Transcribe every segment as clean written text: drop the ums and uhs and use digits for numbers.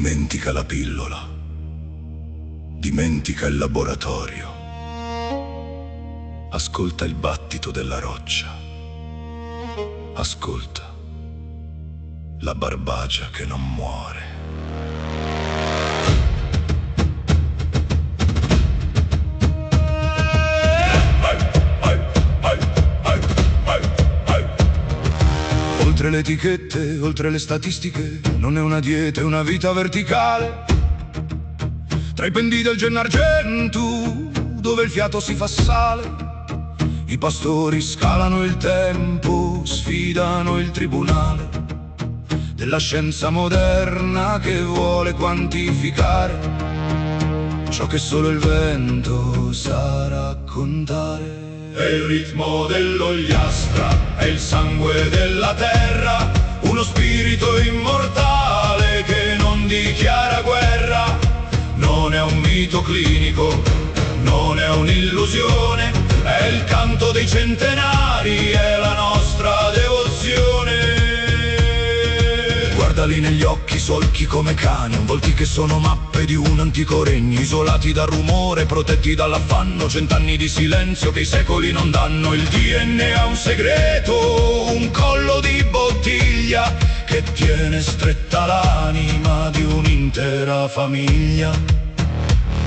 Dimentica la pillola, dimentica il laboratorio. Ascolta il battito della roccia, ascolta la barbagia che non muore. Oltre le etichette, oltre le statistiche, non è una dieta, è una vita verticale. Tra i pendii del Gennargentu, dove il fiato si fa sale, i pastori scalano il tempo, sfidano il tribunale della scienza moderna che vuole quantificare ciò che solo il vento sa raccontare. È il ritmo dell'ogliastra, è il sangue della terra, uno spirito immortale che non dichiara guerra. Non è un mito clinico, non è un'illusione, è il canto dei centenari, è la nostra devozione. Guardali negli occhi, solchi come cani, volti che sono mappe di un antico regno, isolati dal rumore, protetti dall'affanno, 100 anni di silenzio che i secoli non danno. Il DNA ha un segreto, un collo di bottiglia che tiene stretta l'anima di un'intera famiglia.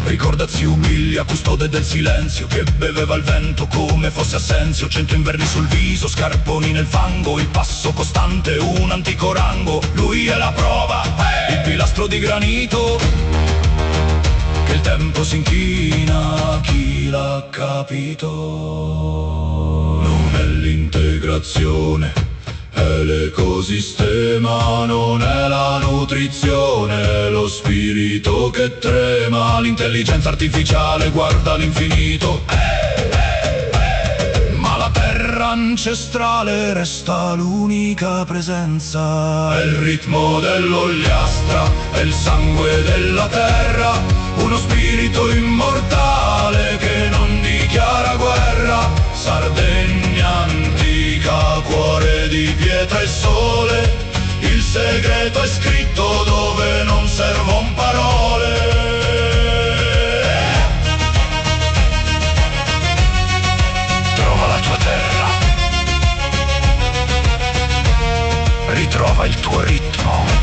Ricorda zio Ubilia, custode del silenzio, che beveva il vento come fosse Assenzio. 100 inverni sul viso, scarponi nel fango, il passo costante, un antico rango. Lui è la prova, il pilastro di granito, che il tempo si inchina a chi l'ha capito. Non è l'integrazione, è l'ecosistema, non è la nutrizione, è lo spirito che trema. L'intelligenza artificiale guarda l'infinito, ma la terra ancestrale resta l'unica presenza. È il ritmo dell'ogliastra, è il sangue della terra, uno spirito immortale che non dichiara guerra. Sardegna antica, cuore di pietra e sole, il segreto è scritto dove non servono parole. Trova la tua terra, ritrova il tuo ritmo.